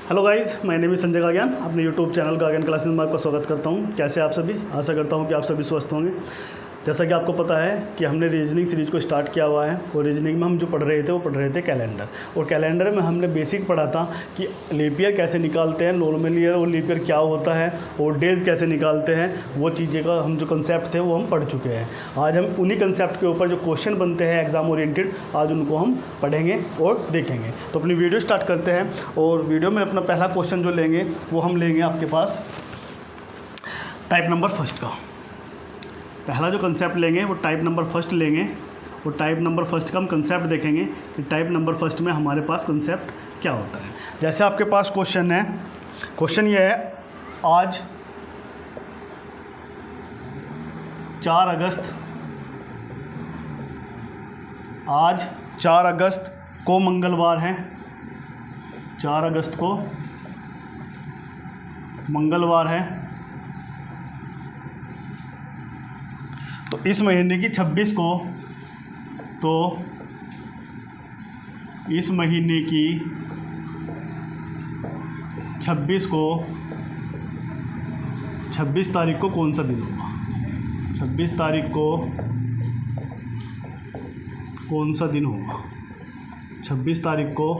Hello guys, my name is Sanjay Gagyan. अपने YouTube channel गागयान classes में आपका स्वागत करता हूं। कैसे आप सभी? आशा करता हूं कि आप सभी स्वस्थ होंगे। जैसा कि आपको पता है कि हमने रीजनिंग सीरीज को स्टार्ट किया हुआ है और रीजनिंग में हम जो पढ़ रहे थे कैलेंडर। और कैलेंडर में हमने बेसिक पढ़ा था कि लीप ईयर कैसे निकालते हैं, नॉर्मल ईयर और लीप ईयर क्या होता है और डेज़ कैसे निकालते हैं। वो चीज़ें का हम जो कंसेप्ट थे वो हम पढ़ चुके हैं। आज हम उन्हीं कंसेप्ट के ऊपर जो क्वेश्चन बनते हैं एग्जाम ओरिएंटेड, आज उनको हम पढ़ेंगे और देखेंगे। तो अपनी वीडियो स्टार्ट करते हैं और वीडियो में अपना पहला क्वेश्चन जो लेंगे वो हम लेंगे आपके पास टाइप नंबर फर्स्ट का। पहला जो कंसेप्ट लेंगे वो टाइप नंबर फर्स्ट लेंगे और टाइप नंबर फर्स्ट का हम कंसेप्ट देखेंगे कि टाइप नंबर फर्स्ट में हमारे पास कंसेप्ट क्या होता है। जैसे आपके पास क्वेश्चन है, क्वेश्चन ये है, आज 4 अगस्त को मंगलवार है। 4 अगस्त को मंगलवार है। तो इस महीने की 26 को, तो इस महीने की 26 को 26 तारीख को कौन सा दिन होगा? 26 तारीख को कौन सा दिन होगा? 26 तारीख को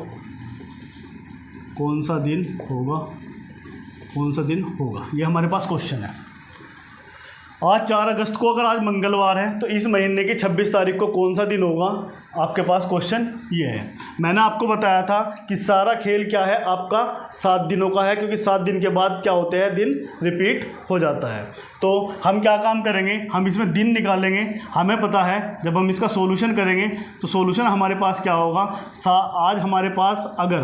कौन सा दिन होगा? कौन सा दिन होगा? ये हमारे पास क्वेश्चन है। आज 4 अगस्त को अगर आज मंगलवार है तो इस महीने की 26 तारीख को कौन सा दिन होगा? आपके पास क्वेश्चन ये है। मैंने आपको बताया था कि सारा खेल क्या है, आपका 7 दिनों का है, क्योंकि 7 दिन के बाद क्या होते हैं, दिन रिपीट हो जाता है। तो हम क्या काम करेंगे, हम इसमें दिन निकालेंगे। हमें पता है जब हम इसका सोल्यूशन करेंगे तो सोल्यूशन हमारे पास क्या होगा, आज हमारे पास अगर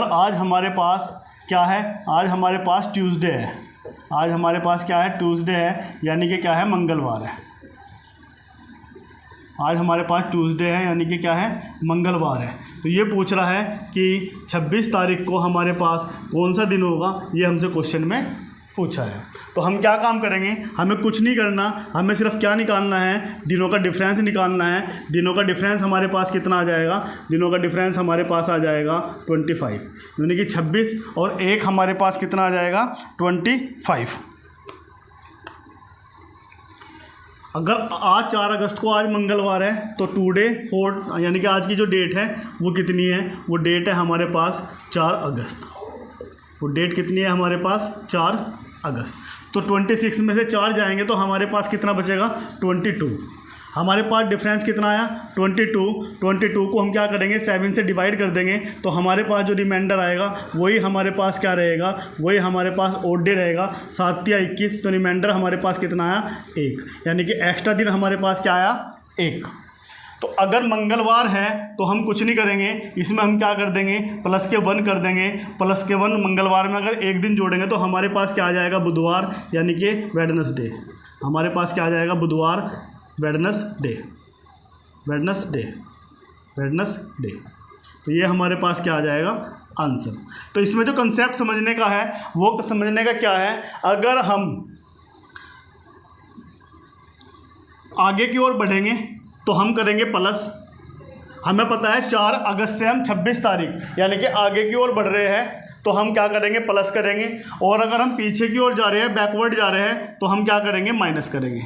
आज हमारे पास क्या है, आज हमारे पास ट्यूसडे है। आज हमारे पास क्या है, ट्यूसडे है, यानी कि क्या है, मंगलवार है। आज हमारे पास ट्यूसडे है यानी कि क्या है, मंगलवार है। तो ये पूछ रहा है कि 26 तारीख को हमारे पास कौन सा दिन होगा, ये हमसे क्वेश्चन में पूछा है। तो हम क्या काम करेंगे, हमें कुछ नहीं करना, हमें सिर्फ क्या निकालना है, दिनों का डिफरेंस निकालना है। दिनों का डिफरेंस हमारे पास कितना आ जाएगा? दिनों का डिफरेंस हमारे पास आ जाएगा 25, यानी कि 26 और 1 हमारे पास कितना आ जाएगा, 25। अगर आज 4 अगस्त को आज मंगलवार है तो टुडे 4, यानी कि आज की जो डेट है वो कितनी है? वो डेट है हमारे पास 4 अगस्त। वो डेट कितनी है हमारे पास? 4 अगस्त। तो 26 में से 4 जाएंगे तो हमारे पास कितना बचेगा? 22। हमारे पास डिफरेंस कितना आया? 22 को हम क्या करेंगे, 7 से डिवाइड कर देंगे तो हमारे पास जो रिमाइंडर आएगा वही हमारे पास क्या रहेगा, वही हमारे पास ओड डे रहेगा। 7 या 21, तो रिमाइंडर हमारे पास कितना आया? 1, यानी कि एक्स्ट्रा दिन हमारे पास क्या आया? 1। तो अगर मंगलवार है तो हम कुछ नहीं करेंगे, इसमें हम क्या कर देंगे, प्लस के 1 कर देंगे। प्लस के 1 मंगलवार में अगर एक दिन जोड़ेंगे तो हमारे पास क्या आ जाएगा, बुधवार, यानी कि वेडनेसडे। हमारे पास क्या आ जाएगा, बुधवार, वेडनेसडे। तो ये हमारे पास क्या आ जाएगा, आंसर। तो इसमें जो कंसेप्ट समझने का है वो समझने का क्या है, अगर हम आगे की ओर बढ़ेंगे तो हम करेंगे प्लस। हमें पता है 4 अगस्त से हम 26 तारीख यानी कि आगे की ओर बढ़ रहे हैं तो हम क्या करेंगे, प्लस करेंगे। और अगर हम पीछे की ओर जा रहे हैं, बैकवर्ड जा रहे हैं, तो हम क्या करेंगे, माइनस करेंगे।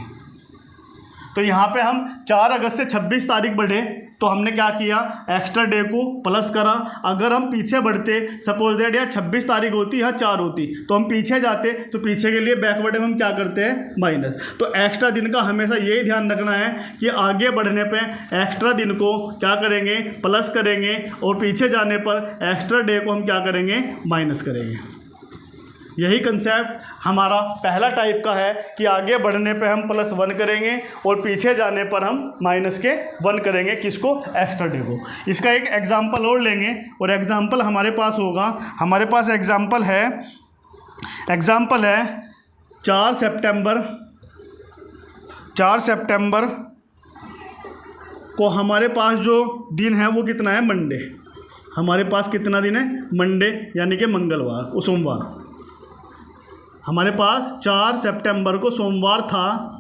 तो यहाँ पे हम 4 अगस्त से 26 तारीख बढ़े तो हमने क्या किया, एक्स्ट्रा डे को प्लस करा। अगर हम पीछे बढ़ते, सपोज दैट यहाँ 26 तारीख होती, यहाँ 4 होती, तो हम पीछे जाते तो पीछे के लिए बैकवर्ड में हम क्या करते हैं, माइनस। तो एक्स्ट्रा दिन का हमेशा यही ध्यान रखना है कि आगे बढ़ने पे एक्स्ट्रा दिन को क्या करेंगे, प्लस करेंगे, और पीछे जाने पर एक्स्ट्रा डे को हम क्या करेंगे, माइनस करेंगे। यही कंसेप्ट हमारा पहला टाइप का है कि आगे बढ़ने पे हम +1 करेंगे और पीछे जाने पर हम -1 करेंगे। किसको, एक्स्ट्रा डे को। इसका एक एग्जांपल और लेंगे और एग्जांपल हमारे पास होगा, हमारे पास एग्जांपल है 4 सितंबर को हमारे पास जो दिन है वो कितना है, मंडे। हमारे पास कितना दिन है, मंडे, यानी कि मंगलवार, सोमवार। हमारे पास 4 सितंबर को सोमवार था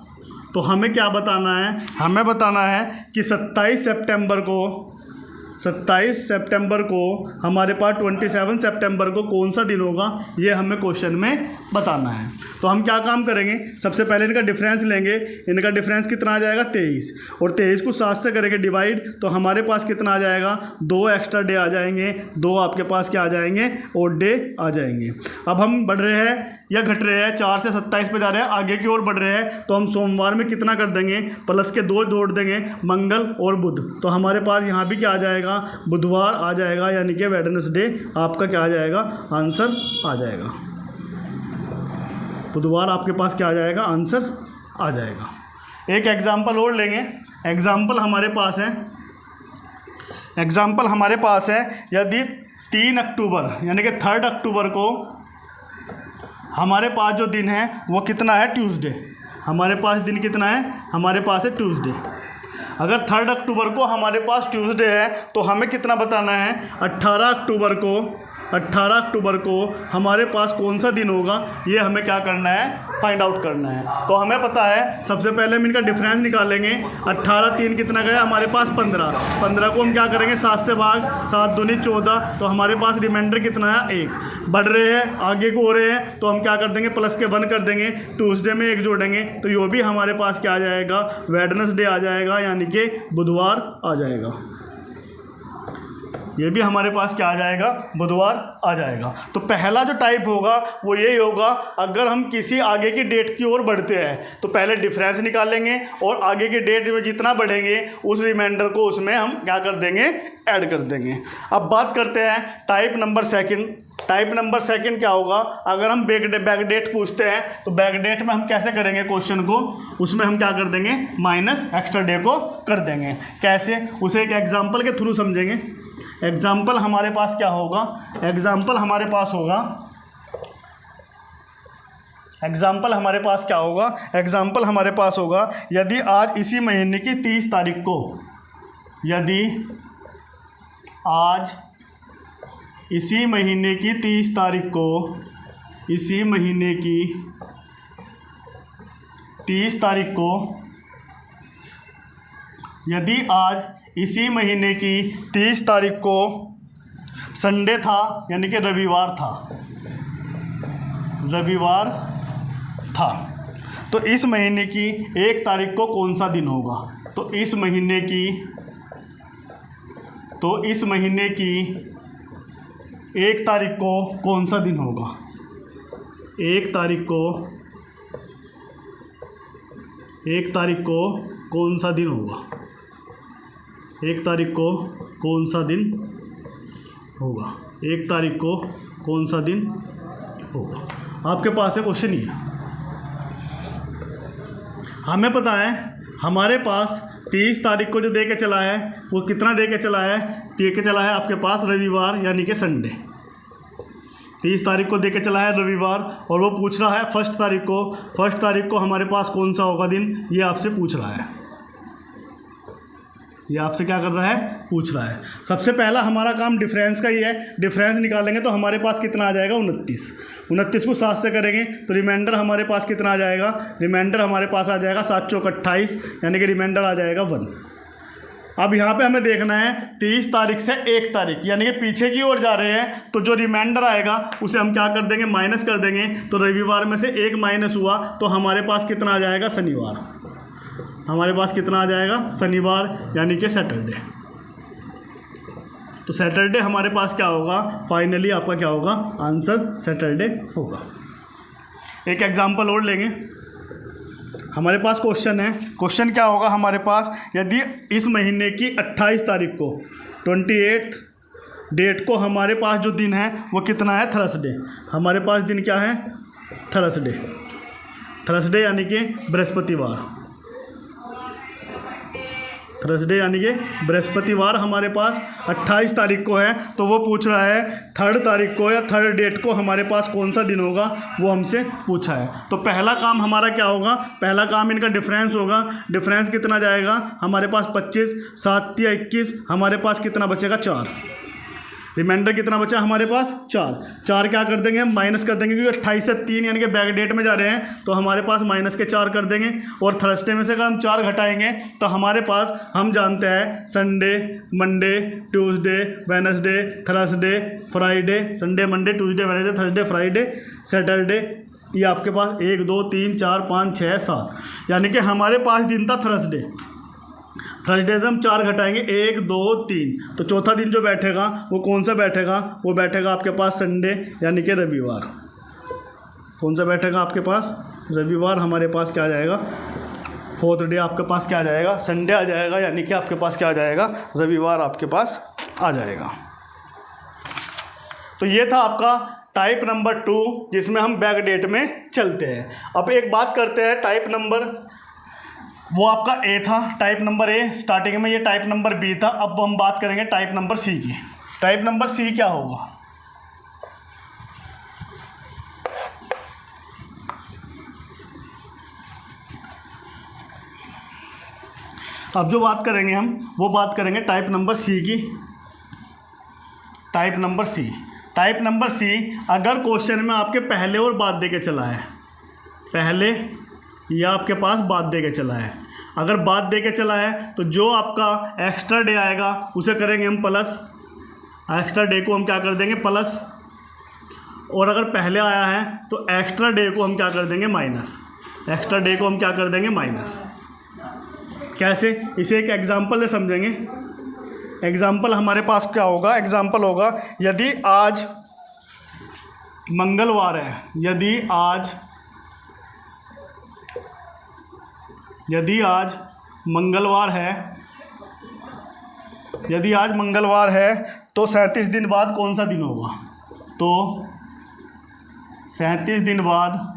तो हमें क्या बताना है, हमें बताना है कि 27 सितंबर को 27 सितंबर को हमारे पास 27 सितंबर को कौन सा दिन होगा, ये हमें क्वेश्चन में बताना है। तो हम क्या काम करेंगे, सबसे पहले इनका डिफरेंस लेंगे। इनका डिफरेंस कितना आ जाएगा 23, और 23 को 7 से करेंगे डिवाइड, तो हमारे पास कितना आ जाएगा 2 एक्स्ट्रा डे आ जाएंगे, 2 आपके पास क्या आ जाएंगे ओड डे आ जाएंगे। अब हम बढ़ रहे हैं या घट रहे हैं, 4 से 27 पे जा रहे हैं, आगे की ओर बढ़ रहे हैं, तो हम सोमवार में कितना कर देंगे, प्लस के 2 जोड़ देंगे, मंगल और बुध, तो हमारे पास यहाँ भी क्या आ जाएगा बुधवार आ जाएगा, यानी कि वेडनेसडे आपका क्या आ जाएगा आंसर आ जाएगा। बुधवार आपके पास क्या आ जाएगा आंसर आ जाएगा। एक एग्जाम्पल और लेंगे। एग्जाम्पल हमारे पास है यदि 3 अक्टूबर यानी कि 3 अक्टूबर को हमारे पास जो दिन है वो कितना है ट्यूसडे, हमारे पास दिन कितना है, हमारे पास है ट्यूसडे। अगर 3 अक्टूबर को हमारे पास ट्यूसडे है तो हमें कितना बताना है, 18 अक्टूबर को हमारे पास कौन सा दिन होगा, ये हमें क्या करना है फाइंड आउट करना है। तो हमें पता है, सबसे पहले हम इनका डिफरेंस निकालेंगे। 18 3 कितना गया हमारे पास 15 को हम क्या करेंगे 7 से भाग, 7 दूनी 14, तो हमारे पास रिमाइंडर कितना है 1। बढ़ रहे हैं आगे को हो रहे हैं, तो हम क्या कर देंगे प्लस के 1 कर देंगे, ट्यूसडे में 1 जोड़ेंगे, तो ये भी हमारे पास क्या आ जाएगा वेडनेसडे आ जाएगा, यानी कि बुधवार आ जाएगा। ये भी हमारे पास क्या आ जाएगा बुधवार आ जाएगा। तो पहला जो टाइप होगा वो यही होगा, अगर हम किसी आगे की डेट की ओर बढ़ते हैं तो पहले डिफरेंस निकालेंगे और आगे की डेट में जितना बढ़ेंगे उस रिमाइंडर को उसमें हम क्या कर देंगे ऐड कर देंगे। अब बात करते हैं टाइप नंबर सेकंड क्या होगा, अगर हम बैक डेट पूछते हैं तो बैक डेट में हम कैसे करेंगे क्वेश्चन को, उसमें हम क्या कर देंगे माइनस एक्स्ट्रा डे को कर देंगे। कैसे, उसे एक एग्जाम्पल के थ्रू समझेंगे। एग्जाम्पल हमारे पास क्या होगा, एग्जाम्पल हमारे पास होगा यदि आज इसी महीने की 30 तारीख को, यदि आज इसी महीने की 30 तारीख को, इसी महीने की 30 तारीख को, यदि आज इसी महीने की 30 तारीख को संडे था यानी कि रविवार था, तो इस महीने की 1 तारीख को कौन सा दिन होगा, तो इस महीने की 1 तारीख को कौन सा दिन होगा, 1 तारीख को कौन सा दिन होगा, 1 तारीख को कौन सा दिन होगा, 1 तारीख को कौन सा दिन होगा। आपके पास है क्वेश्चन ये, हमें पता है हमारे पास 30 तारीख को जो दे के चला है वो कितना दे के चला है, आपके पास रविवार यानी कि संडे। 30 तारीख को दे के चला है रविवार, और वो पूछ रहा है 1 तारीख को हमारे पास कौन सा होगा दिन, ये आपसे पूछ रहा है, ये आपसे क्या कर रहा है पूछ रहा है। सबसे पहला हमारा काम डिफरेंस का ही है, डिफरेंस निकालेंगे तो हमारे पास कितना आ जाएगा 29 को 7 से करेंगे तो रिमाइंडर हमारे पास कितना आ जाएगा, रिमाइंडर हमारे पास आ जाएगा 7 चौक 28, यानी कि रिमाइंडर आ जाएगा 1। अब यहाँ पे हमें देखना है 30 तारीख से 1 तारीख यानी कि पीछे की ओर जा रहे हैं, तो जो रिमाइंडर आएगा उसे हम क्या कर देंगे माइनस कर देंगे, तो रविवार में से 1 माइनस हुआ तो हमारे पास कितना आ जाएगा शनिवार, हमारे पास कितना आ जाएगा शनिवार यानी कि सैटरडे। तो सैटरडे हमारे पास क्या होगा, फाइनली आपका क्या होगा आंसर सैटरडे होगा। एक एग्जांपल और लेंगे, हमारे पास क्वेश्चन है, क्वेश्चन क्या होगा हमारे पास, यदि इस महीने की 28 तारीख को 28 डेट को हमारे पास जो दिन है वो कितना है थर्सडे, हमारे पास दिन क्या है थर्सडे यानी कि बृहस्पतिवार, थर्सडे यानी कि बृहस्पतिवार हमारे पास 28 तारीख को है, तो वो पूछ रहा है 3 तारीख को या 3 डेट को हमारे पास कौन सा दिन होगा, वो हमसे पूछा है। तो पहला काम हमारा क्या होगा, पहला काम इनका डिफरेंस होगा, डिफरेंस कितना जाएगा हमारे पास 25, 7 या 21, हमारे पास कितना बचेगा 4, रिमाइंडर कितना बचा हमारे पास 4। 4 क्या कर देंगे हम माइनस कर देंगे, क्योंकि 28 से 3 यानी कि बैक डेट में जा रहे हैं, तो हमारे पास माइनस के 4 कर देंगे। और थर्सडे में से अगर हम 4 घटाएंगे तो हमारे पास, हम जानते हैं Sunday, Monday, Tuesday, Wednesday, Thursday, Friday, Sunday, Monday, Tuesday, Wednesday, Thursday, Friday, Saturday, ये आपके पास 1 2 3 4 5 6 7, यानी कि हमारे पास दिन था थर्सडे। थर्सडे से हम 4 घटाएंगे, 1 2 3, तो चौथा दिन जो बैठेगा वो कौन सा बैठेगा, वो बैठेगा आपके पास संडे यानी कि रविवार। कौन सा बैठेगा आपके पास, रविवार। हमारे पास क्या आ जाएगा, फोर्थ डे आपके पास क्या आ जाएगा, संडे आ जाएगा, यानी कि आपके पास क्या आ जाएगा, रविवार आपके पास आ जाएगा। तो ये था आपका टाइप नंबर 2, जिसमें हम बैक डेट में चलते हैं। अब एक बात करते हैं टाइप नंबर, वो आपका ए था, टाइप नंबर ए स्टार्टिंग में, ये टाइप नंबर बी था। अब हम बात करेंगे टाइप नंबर सी की। टाइप नंबर सी क्या होगा, अब जो बात करेंगे हम वो बात करेंगे टाइप नंबर सी की। Type number C, type number C, अगर क्वेश्चन में आपके पहले और बाद दे के चला है, पहले या आपके पास बाद दे के चला है, अगर बाद दे के चला है तो जो आपका एक्स्ट्रा डे आएगा उसे करेंगे हम प्लस, एक्स्ट्रा डे को हम क्या कर देंगे प्लस, और अगर पहले आया है तो एक्स्ट्रा डे को हम क्या कर देंगे माइनस, एक्स्ट्रा डे को हम क्या कर देंगे माइनस। कैसे, इसे एक एग्जांपल से समझेंगे। एग्जाम्पल हमारे पास क्या होगा, एग्जाम्पल होगा यदि आज मंगलवार है, यदि आज मंगलवार है, यदि आज मंगलवार है तो 37 दिन बाद कौन सा दिन होगा, तो 37 दिन बाद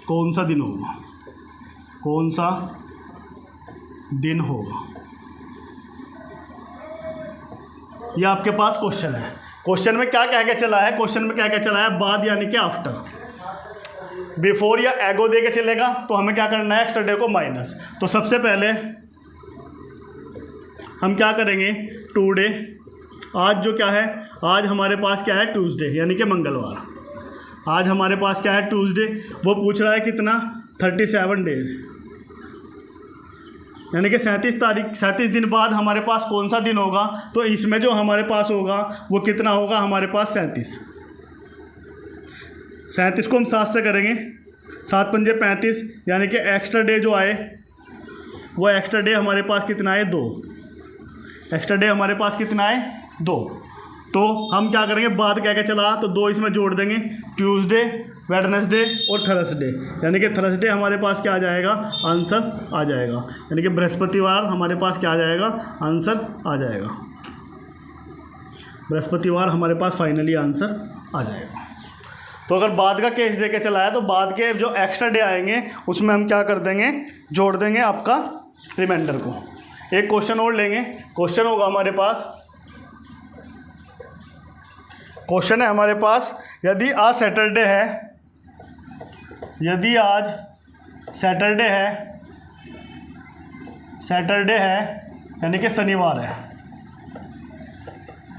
कौन सा दिन होगा, कौन सा दिन होगा, ये आपके पास क्वेश्चन है। क्वेश्चन में क्या कह के चला है, क्वेश्चन में क्या कह चला है, बाद यानी कि आफ्टर। बिफोर या एगो दे के चलेगा तो हमें क्या करना है, एक्स्ट्रा डे को माइनस। तो सबसे पहले हम क्या करेंगे, टू डे, आज जो क्या है, आज हमारे पास क्या है ट्यूसडे यानी कि मंगलवार, आज हमारे पास क्या है ट्यूसडे। वो पूछ रहा है कितना, 37 डेज, यानी कि 37 दिन बाद हमारे पास कौन सा दिन होगा, तो इसमें जो हमारे पास होगा वो कितना होगा, हमारे पास 37 को हम 7 से करेंगे, 7 पंजे 35, यानी कि एक्स्ट्रा डे जो आए वो एक्स्ट्रा डे हमारे पास कितना है 2, एक्स्ट्रा डे हमारे पास कितना है 2। तो हम क्या करेंगे, बाद क्या क्या चला तो 2 इसमें जोड़ देंगे, ट्यूसडे, वेडनेसडे और थर्सडे, यानी कि थर्सडे हमारे पास क्या आ जाएगा, आंसर आ जाएगा, यानी कि बृहस्पतिवार हमारे पास क्या आ जाएगा, आंसर आ जाएगा, बृहस्पतिवार हमारे पास फाइनली आंसर आ जाएगा। तो अगर बाद का केस दे के चला है तो बाद के जो एक्स्ट्रा डे आएंगे उसमें हम क्या कर देंगे, जोड़ देंगे आपका रिमाइंडर को। एक क्वेश्चन और लेंगे, क्वेश्चन होगा हमारे पास, क्वेश्चन है हमारे पास, यदि आज सैटरडे है, यदि आज सैटरडे है यानी कि शनिवार है,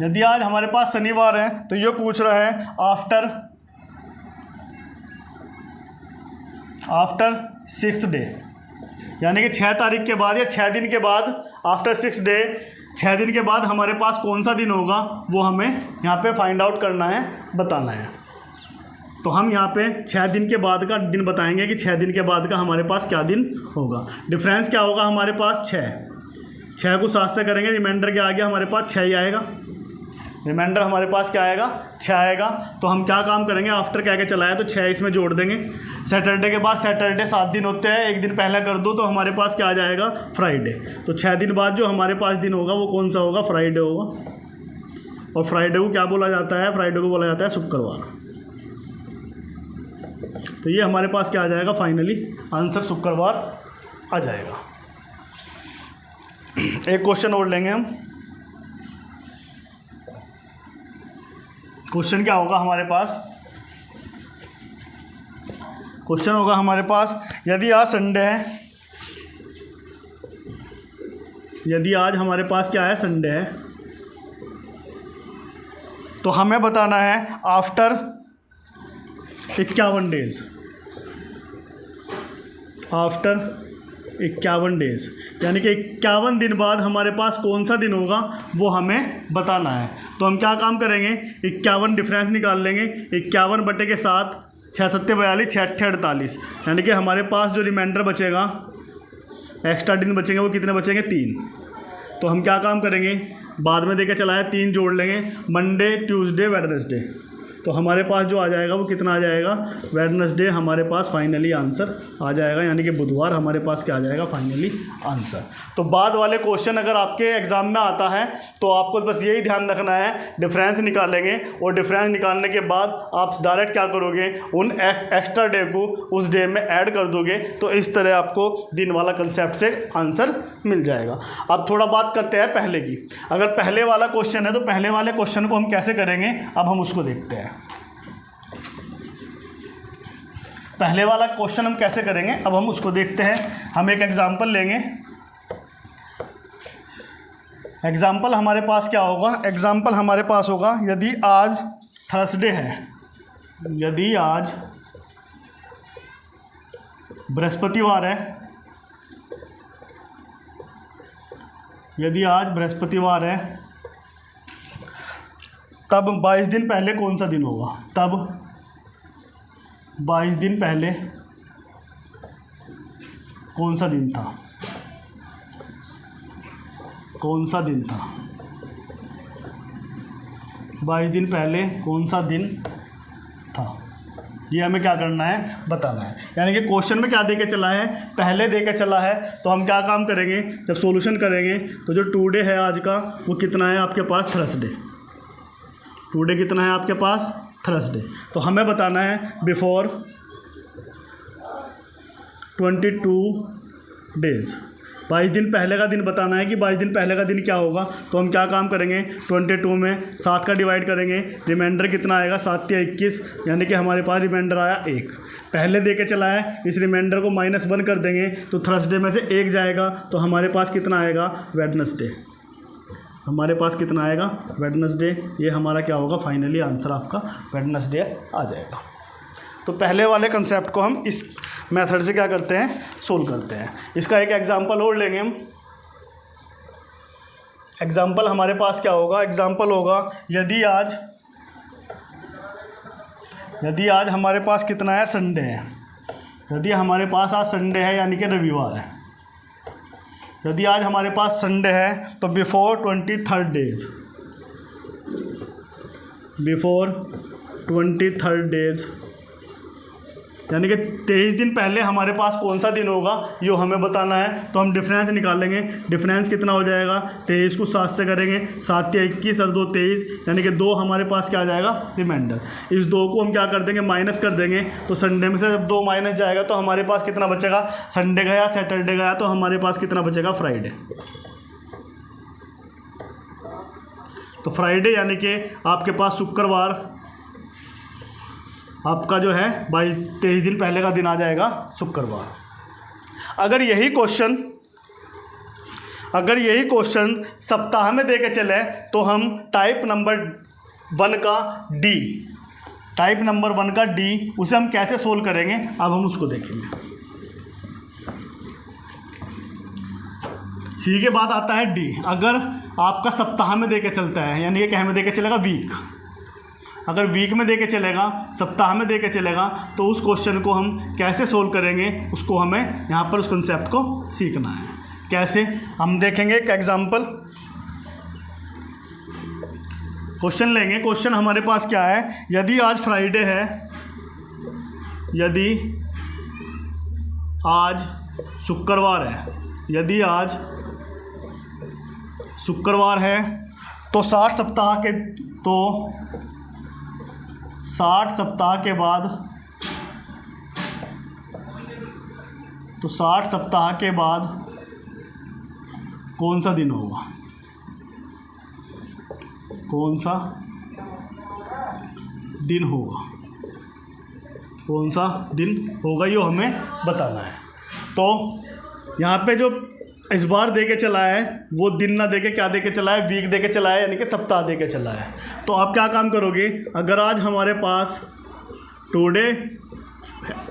यदि आज हमारे पास शनिवार है तो ये पूछ रहा है आफ्टर 6 डे, यानी कि 6 तारीख के बाद या 6 दिन के बाद, आफ्टर 6 डे, 6 दिन के बाद हमारे पास कौन सा दिन होगा वो हमें यहाँ पे फाइंड आउट करना है, बताना है। तो हम यहाँ पे 6 दिन के बाद का दिन बताएंगे कि 6 दिन के बाद का हमारे पास क्या दिन होगा। डिफरेंस क्या होगा हमारे पास 6 को 7 से करेंगे, रिमाइंडर के आगे हमारे पास 6 ही आएगा, रिमाइंडर हमारे पास क्या आएगा 6 आएगा। तो हम क्या काम करेंगे, आफ्टर क्या क्या चला है तो 6 इसमें जोड़ देंगे। सैटरडे के बाद, सैटरडे 7 दिन होते हैं, एक दिन पहले कर दो तो हमारे पास क्या आ जाएगा, फ्राइडे। तो 6 दिन बाद जो हमारे पास दिन होगा वो कौन सा होगा, फ्राइडे होगा। और फ्राइडे को क्या बोला जाता है, फ्राइडे को बोला जाता है शुक्रवार। तो ये हमारे पास क्या आ जाएगा, फाइनली आंसर शुक्रवार आ जाएगा। एक क्वेश्चन और लेंगे हम। क्वेश्चन क्या होगा हमारे पास, क्वेश्चन होगा हमारे पास, यदि आज संडे है, यदि आज हमारे पास क्या है, संडे है, तो हमें बताना है आफ्टर 51 डेज, आफ्टर 51 डेज, यानी कि 51 दिन बाद हमारे पास कौन सा दिन होगा वो हमें बताना है। तो हम क्या काम करेंगे, 51 डिफरेंस निकाल लेंगे, 51 बटे के 7, 6 सत्ते 42, 6 अट्ठे 48, यानी कि हमारे पास जो रिमाइंडर बचेगा, एक्स्ट्रा दिन बचेंगे, वो कितने बचेंगे, 3। तो हम क्या काम करेंगे, बाद में देके चला है 3 जोड़ लेंगे, मंडे, ट्यूसडे, वेडनेसडे, तो हमारे पास जो आ जाएगा वो कितना आ जाएगा, वेडनेसडे हमारे पास फाइनली आंसर आ जाएगा, यानी कि बुधवार हमारे पास क्या आ जाएगा, फाइनली आंसर। तो बाद वाले क्वेश्चन अगर आपके एग्ज़ाम में आता है तो आपको बस यही ध्यान रखना है, डिफरेंस निकालेंगे और डिफरेंस निकालने के बाद आप डायरेक्ट क्या करोगे, उन एक्स्ट्रा डे को उस डे में ऐड कर दोगे, तो इस तरह आपको दिन वाला कंसेप्ट से आंसर मिल जाएगा। अब थोड़ा बात करते हैं पहले की। अगर पहले वाला क्वेश्चन है तो पहले वाले क्वेश्चन को हम कैसे करेंगे, अब हम उसको देखते हैं। पहले वाला क्वेश्चन हम कैसे करेंगे, अब हम उसको देखते हैं। हम एक एग्जांपल लेंगे। एग्जांपल हमारे पास क्या होगा, एग्जांपल हमारे पास होगा, यदि आज थर्सडे है, यदि आज बृहस्पतिवार है, यदि आज बृहस्पतिवार है, तब 22 दिन पहले कौन सा दिन होगा, तब 22 दिन पहले कौन सा दिन था, कौन सा दिन था, 22 दिन पहले कौन सा दिन था, ये हमें क्या करना है, बताना है। यानी कि क्वेश्चन में क्या देके चला है, पहले देके चला है, तो हम क्या काम करेंगे, जब सॉल्यूशन करेंगे तो जो टुडे है आज का, वो कितना है आपके पास, थर्सडे, टुडे कितना है आपके पास, थर्सडे। तो हमें बताना है बिफोर 22 डेज, 22 दिन पहले का दिन बताना है कि 22 दिन पहले का दिन क्या होगा। तो हम क्या काम करेंगे, 22 में 7 का डिवाइड करेंगे, रिमाइंडर कितना आएगा, 7 या 21, यानी कि हमारे पास रिमाइंडर आया 1। पहले दे के चला है, इस रिमाइंडर को -1 कर देंगे तो थर्सडे में से 1 जाएगा, तो हमारे पास कितना आएगा, वेडनेसडे, हमारे पास कितना आएगा, वेडनेसडे। ये हमारा क्या होगा, फाइनली आंसर आपका वेडनेसडे आ जाएगा। तो पहले वाले कंसेप्ट को हम इस मेथड से क्या करते हैं, सोल्व करते हैं। इसका एक एग्जांपल और लेंगे हम। एग्जांपल हमारे पास क्या होगा, एग्जांपल होगा, यदि आज हमारे पास कितना है, संडे है, यदि हमारे पास आज संडे है यानी कि रविवार है, यदि आज हमारे पास संडे है तो बिफोर 23 डेज, बिफोर 23 डेज, यानी कि 23 दिन पहले हमारे पास कौन सा दिन होगा, ये हमें बताना है। तो हम डिफरेंस निकालेंगे, डिफरेंस कितना हो जाएगा, 23 को 7 से करेंगे, 7 या 21 और 2 23, यानी कि 2 हमारे पास क्या आ जाएगा, रिमाइंडर। इस 2 को हम क्या कर देंगे, माइनस कर देंगे, तो संडे में से जब 2 माइनस जाएगा तो हमारे पास कितना बचेगा, संडे गया, सैटरडे गया, तो हमारे पास कितना बचेगा, फ्राइडे। तो फ्राइडे यानी कि आपके पास शुक्रवार आपका जो है 23 दिन पहले का दिन आ जाएगा, शुक्रवार। अगर यही क्वेश्चन सप्ताह में दे के चले तो हम टाइप नंबर 1 का डी, टाइप नंबर 1 का डी, उसे हम कैसे सोल्व करेंगे, अब हम उसको देखेंगे। सी के बाद आता है डी। अगर आपका सप्ताह में दे के चलता है, यानी कि क्या में दे के चलेगा, वीक, अगर वीक में दे के चलेगा, सप्ताह में दे के चलेगा, तो उस क्वेश्चन को हम कैसे सोल्व करेंगे, उसको हमें यहाँ पर उस कंसेप्ट को सीखना है। कैसे, हम देखेंगे एक एग्जांपल, क्वेश्चन लेंगे। क्वेश्चन हमारे पास क्या है, यदि आज फ्राइडे है, यदि आज शुक्रवार है, यदि आज शुक्रवार है तो 60 सप्ताह के बाद, तो 60 सप्ताह के बाद कौन सा दिन होगा, कौन सा दिन होगा, कौन सा दिन होगा, ये हमें बताना है। तो यहाँ पे जो इस बार दे के चला है, वो दिन ना दे के क्या दे के चला है, वीक दे के चला है, यानी कि सप्ताह दे के चला है। तो आप क्या काम करोगे, अगर आज हमारे पास टुडे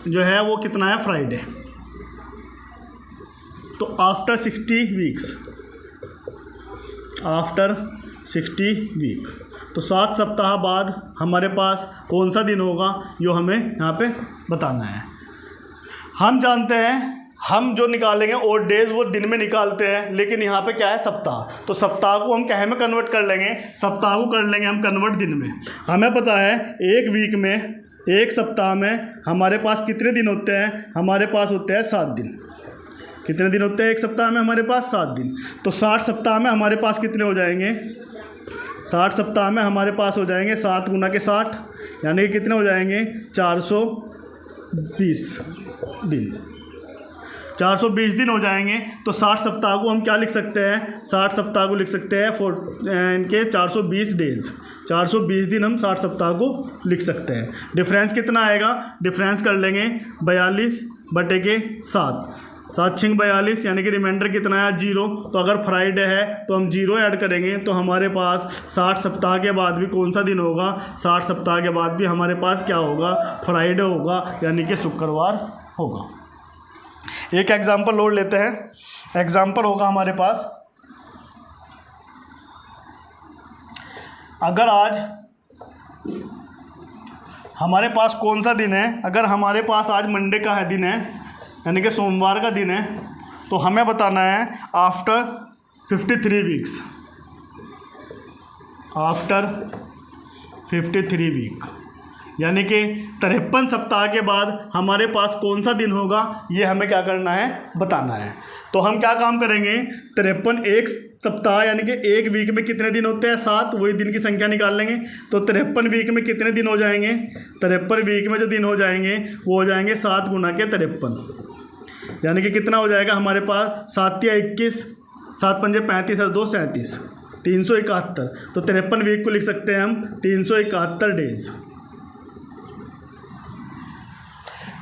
जो है वो कितना है, फ्राइडे, तो आफ्टर 60 वीक्स, आफ्टर 60 वीक, तो 7 सप्ताह बाद हमारे पास कौन सा दिन होगा, यो हमें यहाँ पे बताना है। हम जानते हैं हम जो निकालेंगे ओड डेज वो दिन में निकालते हैं, लेकिन यहाँ पे क्या है, सप्ताह। तो सप्ताह को हम क्या में कन्वर्ट कर लेंगे, सप्ताह को कर लेंगे हम कन्वर्ट दिन में। हमें पता है एक वीक में, एक सप्ताह में हमारे पास कितने दिन होते हैं, हमारे पास होते हैं 7 दिन। कितने दिन होते हैं एक सप्ताह में, हमारे पास 7 दिन। तो 60 सप्ताह में हमारे पास कितने हो जाएंगे, 60 सप्ताह में हमारे पास हो जाएंगे 7 गुना के 60, यानी कि कितने हो जाएंगे, 420 दिन। 420 दिन हो जाएंगे। तो 60 सप्ताह को हम क्या लिख सकते हैं, 60 सप्ताह को लिख सकते हैं इनके 420 डेज, 420 दिन हम 60 सप्ताह को लिख सकते हैं। डिफरेंस कितना आएगा, डिफरेंस कर लेंगे 42 बटे के 7, 7 छिंग 42, यानी कि रिमाइंडर कितना है, 0। तो अगर फ्राइडे है तो हम 0 ऐड करेंगे, तो हमारे पास 60 सप्ताह के बाद भी कौन सा दिन होगा, 60 सप्ताह के बाद भी हमारे पास क्या होगा, फ्राइडे होगा, यानी कि शुक्रवार होगा। एक एग्जाम्पल और लेते हैं। एग्जाम्पल होगा हमारे पास, अगर आज हमारे पास कौन सा दिन है, अगर हमारे पास आज मंडे का है दिन है, यानी कि सोमवार का दिन है, तो हमें बताना है आफ्टर 53 वीक्स, आफ्टर 53 वीक, यानी कि 53 सप्ताह के बाद हमारे पास कौन सा दिन होगा, ये हमें क्या करना है, बताना है। तो हम क्या काम करेंगे, 53 एक सप्ताह यानी कि एक वीक में कितने दिन होते हैं, 7, वही दिन की संख्या निकाल लेंगे। तो 53 वीक में कितने दिन हो जाएंगे, 53 वीक में जो दिन हो जाएंगे वो हो जाएंगे 7 गुना के 53, यानी कि कितना हो जाएगा हमारे पास, 7 या 21, 7 पंजे 35 और 2 37, 371। तो 53 वीक को लिख सकते हैं हम 371 डेज।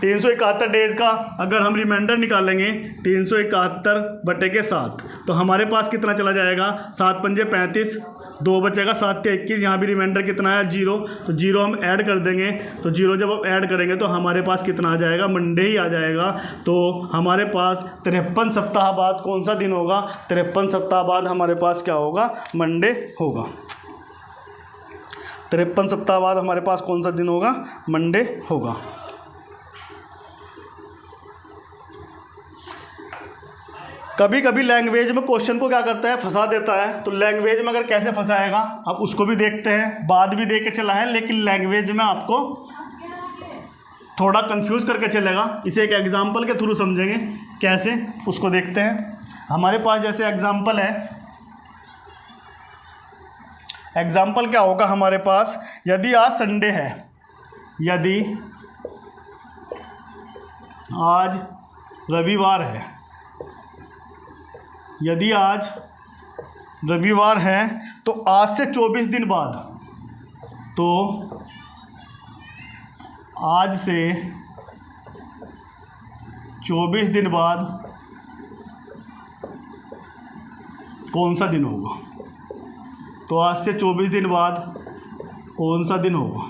371 डेज का अगर हम रिमाइंडर निकालेंगे 371 बटे के 7, तो हमारे पास कितना चला जाएगा, 7 पंजे 35, 2 बचेगा, 7 या 21, यहाँ भी रिमाइंडर कितना है, 0। तो 0 हम ऐड कर देंगे, तो 0 जब हम ऐड करेंगे तो हमारे पास कितना आ जाएगा, मंडे ही आ जाएगा। तो हमारे पास 53 सप्ताह बाद कौन सा दिन होगा, 53 सप्ताह बाद हमारे पास क्या होगा, मंडे होगा। 53 सप्ताह बाद हमारे पास कौन सा दिन होगा, मंडे होगा। कभी कभी लैंग्वेज में क्वेश्चन को क्या करता है, फंसा देता है। तो लैंग्वेज में अगर कैसे फंसाएगा आप उसको भी देखते हैं, बाद भी दे के चला है, लेकिन लैंग्वेज में आपको थोड़ा कंफ्यूज करके चलेगा। इसे एक एग्जांपल के थ्रू समझेंगे कैसे, उसको देखते हैं। हमारे पास जैसे एग्जांपल है, एग्जांपल क्या होगा हमारे पास, यदि आज संडे है, यदि आज रविवार है, यदि आज रविवार है तो आज से 24 दिन बाद, तो आज से 24 दिन बाद कौन सा दिन होगा, तो आज से 24 दिन बाद कौन सा दिन होगा,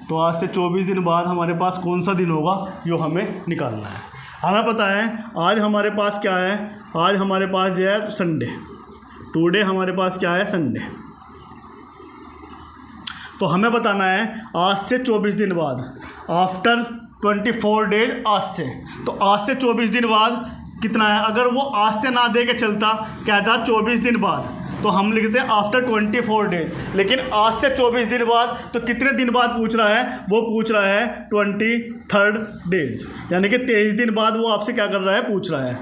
तो आज से 24 दिन बाद हमारे पास कौन सा दिन होगा, यो हमें निकालना है। हमें पता है आज हमारे पास क्या है, आज हमारे पास जो है संडे, टुडे हमारे पास क्या है, संडे। तो हमें बताना है आज से 24 दिन बाद, आफ्टर 24 डेज, आज से। तो आज से 24 दिन बाद कितना है, अगर वो आज से ना दे के चलता, कहता 24 दिन बाद, तो हम लिखते हैं आफ्टर 24 डेज। लेकिन आज से 24 दिन बाद, तो कितने दिन बाद पूछ रहा है, वो पूछ रहा है 23rd डेज, यानी कि 23 दिन बाद वो आपसे क्या कर रहा है, पूछ रहा है।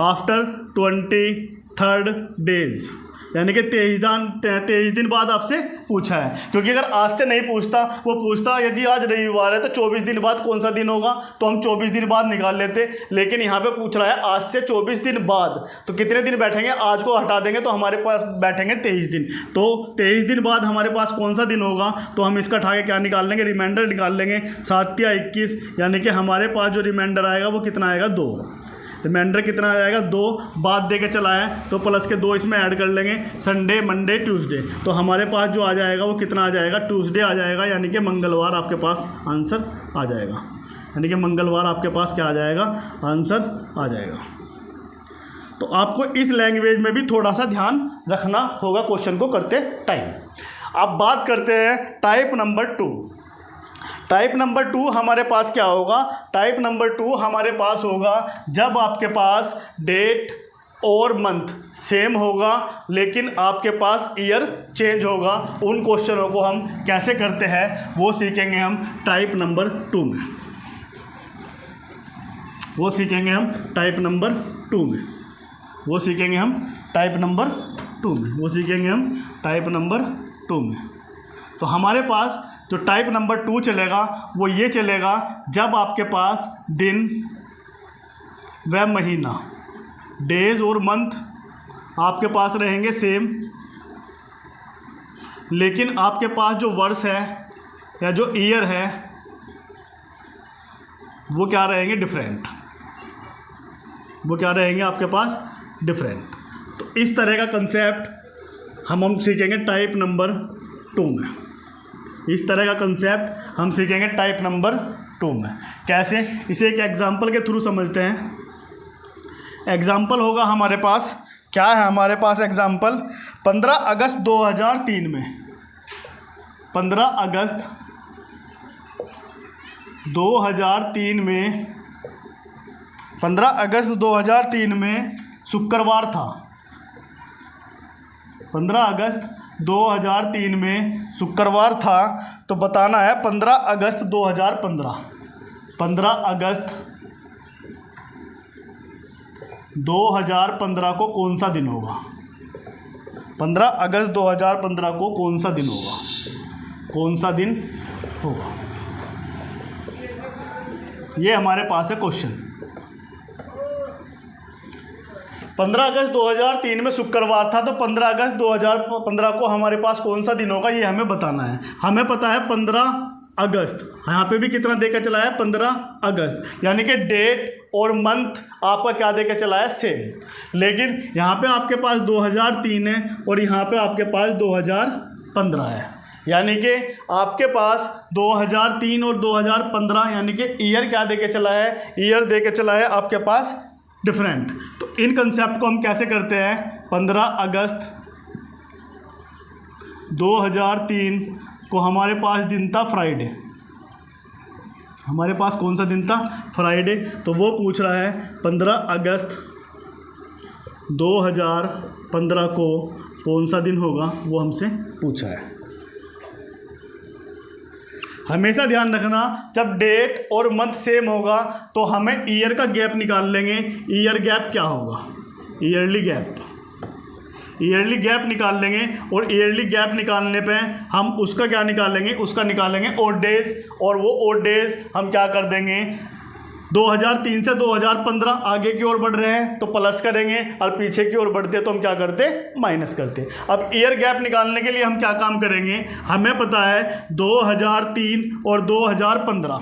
आफ्टर 23rd डेज, यानी कि 23 दिन बाद आपसे पूछा है। क्योंकि अगर आज से नहीं पूछता, वो पूछता यदि आज रविवार है तो 24 दिन बाद कौन सा दिन होगा, तो हम 24 दिन बाद निकाल लेते। लेकिन यहाँ पे पूछ रहा है आज से 24 दिन बाद, तो कितने दिन बैठेंगे, आज को हटा देंगे तो हमारे पास बैठेंगे 23 दिन। तो 23 दिन बाद हमारे पास कौन सा दिन होगा, तो हम इसका उठा के क्या निकाल लेंगे, रिमाइंडर निकाल लेंगे। 7 या 21, यानी कि हमारे पास जो रिमाइंडर आएगा वो कितना आएगा, 2। रिमाइंडर कितना आ जाएगा, 2। बाद दे के चला है तो प्लस के 2 इसमें ऐड कर लेंगे। संडे, मंडे, ट्यूसडे, तो हमारे पास जो आ जाएगा वो कितना आ जाएगा, ट्यूसडे आ जाएगा, यानी कि मंगलवार आपके पास आंसर आ जाएगा। यानी कि मंगलवार आपके पास क्या आ जाएगा, आंसर आ जाएगा। तो आपको इस लैंग्वेज में भी थोड़ा सा ध्यान रखना होगा क्वेश्चन को करते टाइम। अब बात करते हैं टाइप नंबर 2। टाइप नंबर 2 हमारे पास क्या होगा, टाइप नंबर 2 हमारे पास होगा जब आपके पास डेट और मंथ सेम होगा लेकिन आपके पास ईयर चेंज होगा। उन क्वेश्चनों को हम कैसे करते हैं वो सीखेंगे हम टाइप नंबर 2 में। वो सीखेंगे हम टाइप नंबर 2 में। वो सीखेंगे हम टाइप नंबर 2 में। वो सीखेंगे हम टाइप नंबर 2 में। तो हमारे पास जो टाइप नंबर 2 चलेगा वो ये चलेगा जब आपके पास दिन व महीना, डेज और मंथ आपके पास रहेंगे सेम, लेकिन आपके पास जो वर्ष है या जो ईयर है वो क्या रहेंगे, डिफरेंट। वो क्या रहेंगे आपके पास, डिफरेंट। तो इस तरह का कंसेप्ट हम सीखेंगे टाइप नंबर 2 में। इस तरह का कंसेप्ट हम सीखेंगे टाइप नंबर 2 में। कैसे, इसे एक एग्जांपल के थ्रू समझते हैं। एग्जांपल होगा हमारे पास, क्या है हमारे पास एग्जांपल, 15 अगस्त 2003 में, 15 अगस्त 2003 में, 15 अगस्त 2003 में शुक्रवार था। 15 अगस्त 2003 में शुक्रवार था। तो बताना है 15 अगस्त 2015, 15 अगस्त 2015 को कौन सा दिन होगा, 15 अगस्त 2015 को कौन सा दिन होगा, कौन सा दिन होगा। ये हमारे पास है क्वेश्चन। 15 अगस्त 2003 में शुक्रवार था, तो 15 अगस्त 2015 को हमारे पास कौन सा दिन होगा ये हमें बताना है। हमें पता है 15 अगस्त, यहाँ पे भी कितना देकर चला है, 15 अगस्त, यानी कि डेट और मंथ आपका क्या देकर चला है, सेम। लेकिन यहाँ पे आपके पास 2003 है और यहाँ पे आपके पास 2015 है, यानी कि आपके पास 2003 और 2015 यानी कि ईयर क्या देके चला है, ईयर देके चला है आपके पास डिफरेंट। तो इन कंसेप्ट को हम कैसे करते हैं, 15 अगस्त 2003 को हमारे पास दिन था फ्राइडे। हमारे पास कौन सा दिन था, फ्राइडे। तो वो पूछ रहा है 15 अगस्त 2015 को कौन सा दिन होगा, वो हमसे पूछा है। हमेशा ध्यान रखना, जब डेट और मंथ सेम होगा तो हमें ईयर का गैप निकाल लेंगे। ईयर गैप क्या होगा, ईयरली गैप। ईयरली गैप निकाल लेंगे और ईयरली गैप निकालने पे हम उसका क्या निकालेंगे, उसका निकालेंगे ओड डेज। और वो ओड डेज हम क्या कर देंगे, 2003 से 2015 आगे की ओर बढ़ रहे हैं तो प्लस करेंगे और पीछे की ओर बढ़ते तो हम क्या करते, माइनस करते। अब ईयर गैप निकालने के लिए हम क्या काम करेंगे, हमें पता है 2003 और 2015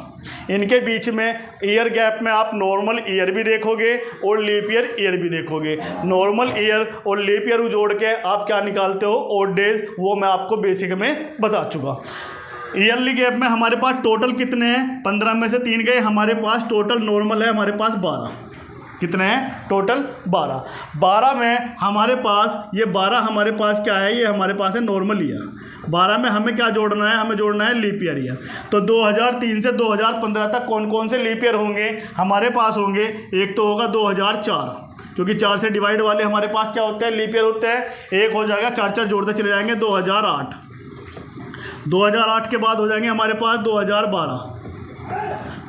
इनके बीच में ईयर गैप में आप नॉर्मल ईयर भी देखोगे और लीप ईयर भी देखोगे। नॉर्मल ईयर और लीप ईयर जोड़ के आप क्या निकालते हो, ओड डेज, वो मैं आपको बेसिक में बता चुका। ईयरली गैप में हमारे पास टोटल कितने हैं, 15 में से 3 गए, हमारे पास टोटल नॉर्मल है हमारे पास 12। कितने हैं, टोटल 12। 12 में हमारे पास ये 12 हमारे पास क्या है, ये हमारे पास है नॉर्मल ईयर। 12 में हमें क्या जोड़ना है, हमें जोड़ना है लीप ईयर। तो 2003 से 2015 तक कौन कौन से लीप ईयर होंगे हमारे पास होंगे, एक तो होगा 2004, क्योंकि 4 से डिवाइड वाले हमारे पास क्या होते हैं, लीप ईयर होते हैं। एक हो जाएगा, 4 जोड़ते चले जाएंगे, 2008। 2008 के बाद हो जाएंगे हमारे पास 2012।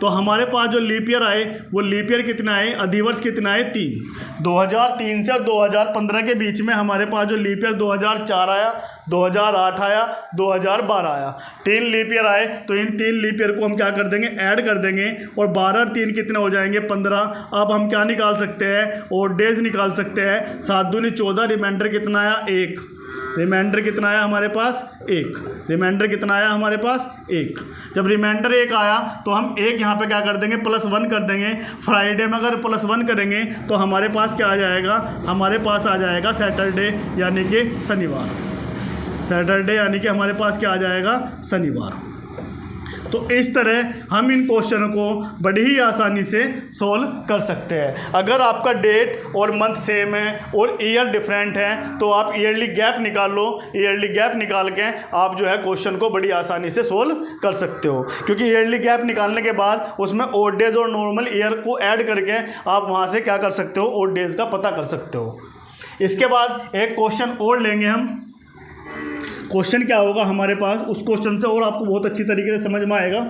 तो हमारे पास जो लीप ईयर आए वो लीप ईयर कितने आए, अधिवर्ष कितने आए, 3। 2003 से और 2015 के बीच में हमारे पास जो लीप ईयर 2004 आया, 2008 आया, 2012 आया, 3 लीप ईयर आए। तो इन 3 लीप ईयर को हम क्या कर देंगे, ऐड कर देंगे, और 12 और 3 कितने हो जाएंगे, 15। अब हम क्या निकाल सकते हैं, और डेज निकाल सकते हैं। 7 दूनी 14, रिमाइंडर कितना आया, 1। रिमाइंडर कितना आया हमारे पास, 1। रिमाइंडर कितना आया हमारे पास, 1। जब रिमाइंडर 1 आया तो हम 1 यहाँ पे क्या कर देंगे, +1 कर देंगे। फ्राइडे में अगर +1 करेंगे तो हमारे पास क्या आ जाएगा, हमारे पास आ जाएगा सैटरडे यानी कि शनिवार। सैटरडे यानी कि हमारे पास क्या आ जाएगा, शनिवार। तो इस तरह हम इन क्वेश्चनों को बड़ी ही आसानी से सॉल्व कर सकते हैं। अगर आपका डेट और मंथ सेम है और ईयर डिफरेंट है तो आप ईयरली गैप निकाल लो। ईयरली गैप निकाल के आप जो है क्वेश्चन को बड़ी आसानी से सोल्व कर सकते हो, क्योंकि ईयरली गैप निकालने के बाद उसमें ओड डेज और नॉर्मल ईयर को ऐड करके आप वहाँ से क्या कर सकते हो, ओड डेज का पता कर सकते हो। इसके बाद एक क्वेश्चन और लेंगे हम। क्वेश्चन क्या होगा हमारे पास, उस क्वेश्चन से और आपको बहुत अच्छी तरीके से समझ में आएगा।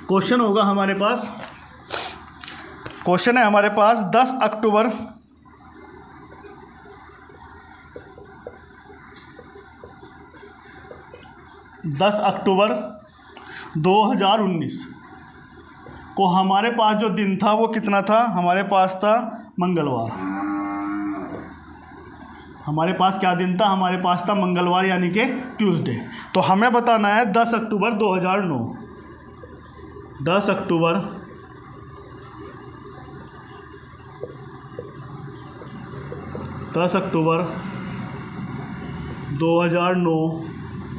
क्वेश्चन होगा हमारे पास, क्वेश्चन है हमारे पास 10 अक्टूबर 2019 को हमारे पास जो दिन था वो कितना था, हमारे पास था मंगलवार। हमारे पास क्या दिन था, हमारे पास था मंगलवार यानी कि ट्यूसडे। तो हमें बताना है 10 अक्टूबर 2009। 10 अक्टूबर 2009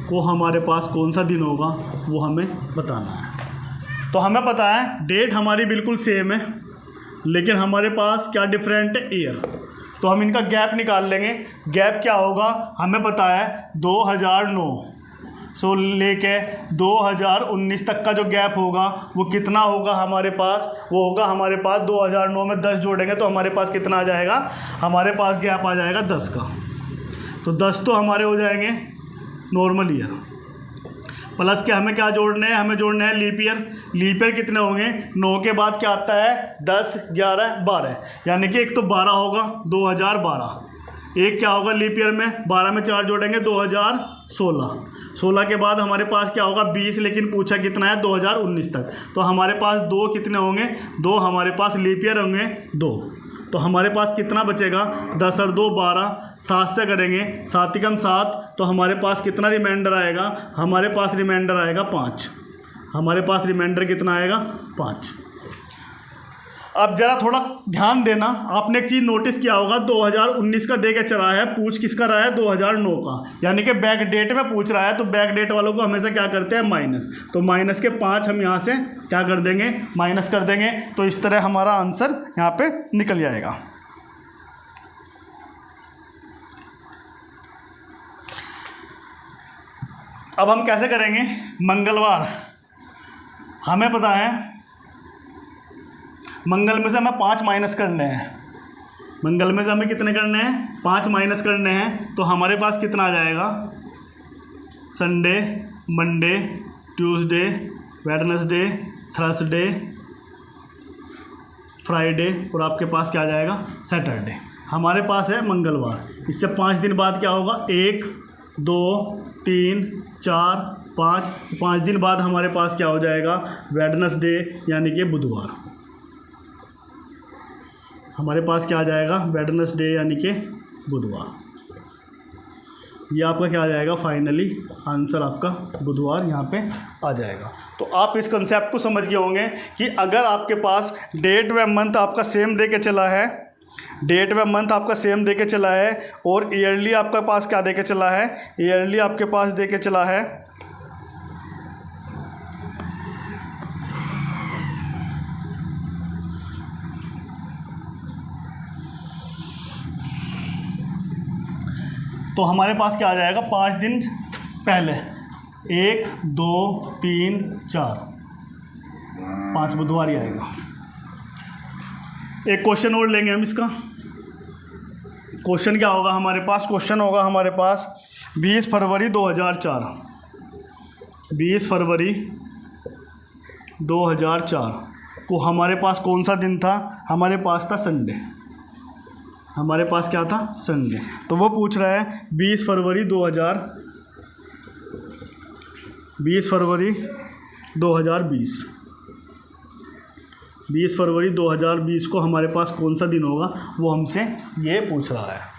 को हमारे पास कौन सा दिन होगा वो हमें बताना है। तो हमें पता है डेट हमारी बिल्कुल सेम है, लेकिन हमारे पास क्या डिफरेंट है, ईयर। तो हम इनका गैप निकाल लेंगे। गैप क्या होगा, हमें पता है 2009 सो लेके 2019 तक का जो गैप होगा वो कितना होगा हमारे पास, वो होगा हमारे पास 2009 में 10 जोड़ेंगे तो हमारे पास कितना आ जाएगा, हमारे पास गैप आ जाएगा 10 का। तो 10 तो हमारे हो जाएंगे नॉर्मल ईयर, प्लस के हमें क्या जोड़ने हैं, हमें जोड़ने हैं लीप ईयर। लीप ईयर कितने होंगे, 9 के बाद क्या आता है, 10, 11, 12, यानी कि एक तो 12 होगा 2012। एक क्या होगा लीप ईयर में, 12 में 4 जोड़ेंगे 2016। 16 के बाद हमारे पास क्या होगा 20, लेकिन पूछा कितना है 2019 तक। तो हमारे पास 2 कितने होंगे, 2 हमारे पास लीप ईयर होंगे 2। तो हमारे पास कितना बचेगा, 10 और 2 12, 7 से करेंगे 7 कम 7, तो हमारे पास कितना रिमाइंडर आएगा, हमारे पास रिमाइंडर आएगा 5। हमारे पास रिमाइंडर कितना आएगा, 5। अब ज़रा थोड़ा ध्यान देना, आपने एक चीज़ नोटिस किया होगा 2019 का दे के चला है, पूछ किसका रहा है 2009 का, यानी कि बैक डेट में पूछ रहा है। तो बैक डेट वालों को हमेशा क्या करते हैं, माइनस। तो माइनस के 5 हम यहाँ से क्या कर देंगे, माइनस कर देंगे। तो इस तरह हमारा आंसर यहाँ पे निकल जाएगा। अब हम कैसे करेंगे, मंगलवार हमें पता है, मंगल में से हमें 5 माइनस करने हैं। मंगल में से हमें कितने करने हैं, 5 माइनस करने हैं। तो हमारे पास कितना आ जाएगा, Sunday, Monday, Tuesday, Wednesday, Thursday, Friday, और आपके पास क्या आ जाएगा, सैटरडे। हमारे पास है मंगलवार। इससे 5 दिन बाद क्या होगा, 1, 2, 3, 4, 5। 5 दिन बाद हमारे पास क्या हो जाएगा, वेडनेसडे यानी कि बुधवार। हमारे पास क्या आ जाएगा, वेडनेसडे यानी कि बुधवार। ये आपका क्या आ जाएगा, फाइनली आंसर आपका बुधवार यहाँ पे आ जाएगा। तो आप इस कंसेप्ट को समझ गए होंगे कि अगर आपके पास डेट व मंथ आपका सेम दे के चला है, डेट व मंथ आपका सेम दे के चला है, और ईयरली आपके पास क्या दे के चला है, ईयरली आपके पास दे के चला है तो हमारे पास क्या आ जाएगा, 5 दिन पहले, 1, 2, 3, 4, 5 बुधवार ही आएगा। एक क्वेश्चन और लेंगे हम इसका। क्वेश्चन क्या होगा हमारे पास, क्वेश्चन होगा हमारे पास 20 फरवरी 2004। 20 फरवरी 2004 को हमारे पास कौन सा दिन था? हमारे पास था संडे। हमारे पास क्या था? संडे। तो वो पूछ रहा है 20 फरवरी 2020 20 फरवरी 2020 को हमारे पास कौन सा दिन होगा, वो हमसे ये पूछ रहा है।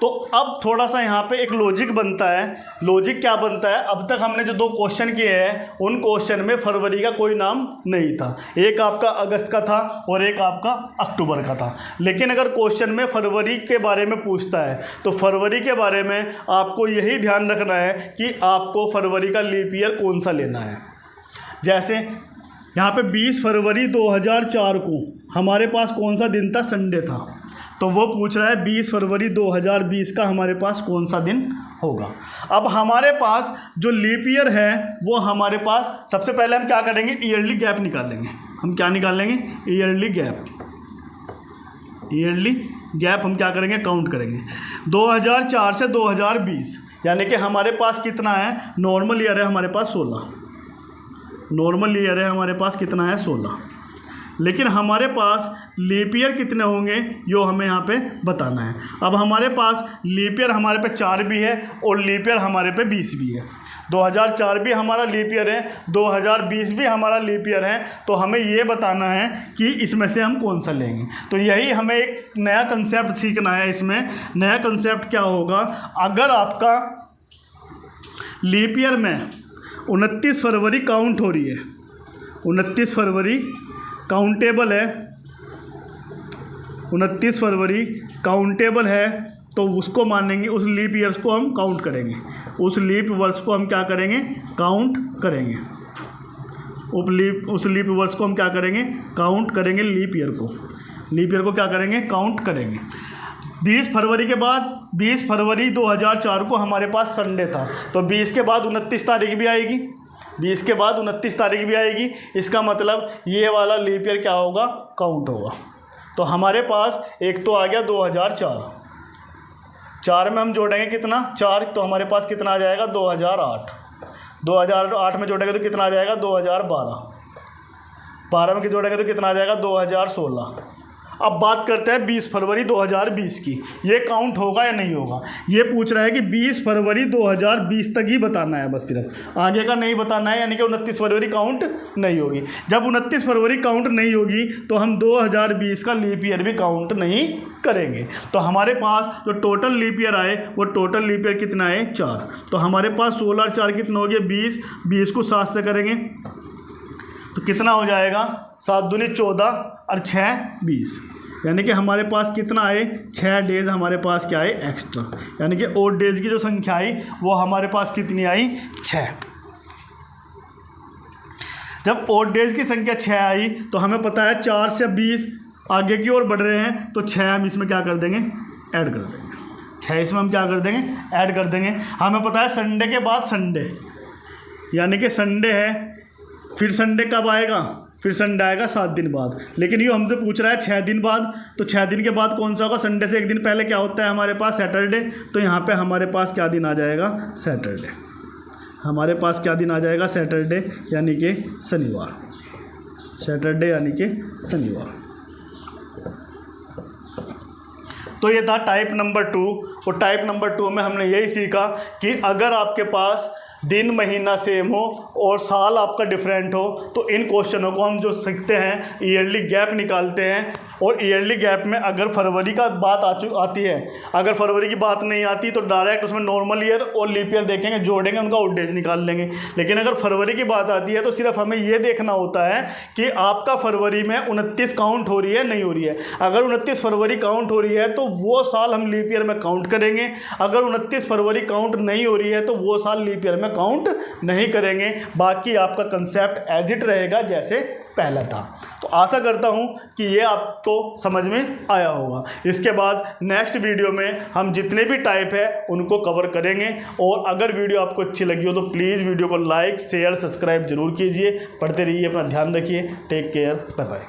तो अब थोड़ा सा यहाँ पे एक लॉजिक बनता है। लॉजिक क्या बनता है? अब तक हमने जो 2 क्वेश्चन किए हैं उन क्वेश्चन में फरवरी का कोई नाम नहीं था। एक आपका अगस्त का था और एक आपका अक्टूबर का था। लेकिन अगर क्वेश्चन में फरवरी के बारे में पूछता है तो फरवरी के बारे में आपको यही ध्यान रखना है कि आपको फरवरी का लीप ईयर कौन सा लेना है। जैसे यहाँ पे 20 फरवरी 2004 को हमारे पास कौन सा दिन था? संडे था। तो वो पूछ रहा है 20 फरवरी 2020 का हमारे पास कौन सा दिन होगा। अब हमारे पास जो लीप ईयर है वो हमारे पास, सबसे पहले हम क्या करेंगे? ईयरली गैप निकालेंगे। हम क्या निकालेंगे? Yearly gap. ईयरली गैप हम क्या करेंगे? काउंट करेंगे। 2004 से 2020 यानी कि हमारे पास कितना है? नॉर्मल ईयर है हमारे पास 16। नॉर्मल ईयर है हमारे पास कितना है? 16। लेकिन हमारे पास लीप ईयर कितने होंगे यो हमें यहाँ पे बताना है। अब हमारे पास लीप ईयर हमारे पे 4 भी है और लीप ईयर हमारे पे 20 भी है। 2004 भी हमारा लीप ईयर है, 2020 भी हमारा लीप ईयर है। तो हमें ये बताना है कि इसमें से हम कौन सा लेंगे। तो यही हमें एक नया कंसेप्ट सीखना है। इसमें नया कंसेप्ट क्या होगा? अगर आपका लीप ईयर में 29 फरवरी काउंट हो रही है, 29 फरवरी काउंटेबल है, 29 फरवरी काउंटेबल है, तो उसको मानेंगे, उस लीप ईयर्स को हम काउंट करेंगे। उस लीप वर्ष को हम क्या करेंगे? काउंट करेंगे। उस लीप वर्ष को हम क्या करेंगे? काउंट करेंगे। लीप ईयर को क्या करेंगे? काउंट करेंगे। 20 फरवरी के बाद 20 फरवरी 2004 को हमारे पास संडे था। तो 20 के बाद 29 तारीख भी आएगी। 20 के बाद 29 तारीख भी आएगी। इसका मतलब ये वाला लीप ईयर क्या होगा? काउंट होगा। तो हमारे पास एक तो आ गया 2004। 4 में हम जोड़ेंगे कितना? 4। तो हमारे पास कितना आ जाएगा? 2008। 2008 में जोड़ेंगे तो कितना आ जाएगा? 2012। 12 में जोड़ेंगे तो कितना आ जाएगा? 2016। अब बात करते हैं 20 फरवरी 2020 की। ये काउंट होगा या नहीं होगा? ये पूछ रहा है कि 20 फरवरी 2020 तक ही बताना है बस, सिर्फ आगे का नहीं बताना है। यानी कि 29 फरवरी काउंट नहीं होगी। जब 29 फरवरी काउंट नहीं होगी तो हम 2020 का लीप ईयर भी काउंट नहीं करेंगे। तो हमारे पास जो टोटल लीप ईयर आए वो टोटल लीप ईयर कितना है? 4। तो हमारे पास 16 और 4 कितना हो गया? 20। 20 को 7 से करेंगे तो कितना हो जाएगा? 7 दूनी 14 और 6 20। यानी कि हमारे पास कितना आए? 6 डेज हमारे पास क्या आए? एक्स्ट्रा। यानी कि ओड डेज की जो संख्या आई वो हमारे पास कितनी आई? 6। जब ओड डेज की संख्या 6 आई तो हमें पता है 4 से 20 आगे की ओर बढ़ रहे हैं, तो 6 हम इसमें क्या कर देंगे? ऐड कर देंगे। 6 इसमें हम क्या कर देंगे? ऐड कर देंगे। हमें पता है संडे के बाद संडे, यानी कि संडे है, फिर संडे कब आएगा? फिर संडे आएगा 7 दिन बाद। लेकिन ये हमसे पूछ रहा है 6 दिन बाद। तो 6 दिन के बाद कौन सा होगा? संडे से 1 दिन पहले क्या होता है हमारे पास? सैटरडे। तो यहाँ पे हमारे पास क्या दिन आ जाएगा? सैटरडे। हमारे पास क्या दिन आ जाएगा? सैटरडे, यानी कि शनिवार। सैटरडे यानी कि शनिवार। तो ये था टाइप नंबर 2। और टाइप नंबर 2 में हमने यही सीखा कि अगर आपके पास दिन महीना सेम हो और साल आपका डिफरेंट हो तो इन क्वेश्चनों को हम जो सीखते हैं ईयरली गैप निकालते हैं। और ईयरली गैप में अगर फरवरी का बात आती है, अगर फरवरी की बात नहीं आती तो डायरेक्ट उसमें नॉर्मल ईयर और लीप ईयर देखेंगे, जोड़ेंगे, उनका ओड डेज निकाल लेंगे। लेकिन अगर फरवरी की बात आती है तो सिर्फ हमें ये देखना होता है कि आपका फरवरी में 29 काउंट हो रही है नहीं हो रही है। अगर 29 फरवरी काउंट हो रही है तो वो साल हम लीप ईयर में काउंट करेंगे। अगर 29 फरवरी काउंट नहीं हो रही है तो वो साल लीप ईयर में काउंट नहीं करेंगे। बाकी आपका कंसेप्ट एज इट रहेगा जैसे पहला था। तो आशा करता हूं कि ये आपको समझ में आया होगा। इसके बाद नेक्स्ट वीडियो में हम जितने भी टाइप है उनको कवर करेंगे। और अगर वीडियो आपको अच्छी लगी हो तो प्लीज़ वीडियो को लाइक शेयर सब्सक्राइब जरूर कीजिए। पढ़ते रहिए, अपना ध्यान रखिए। Take care, bye bye.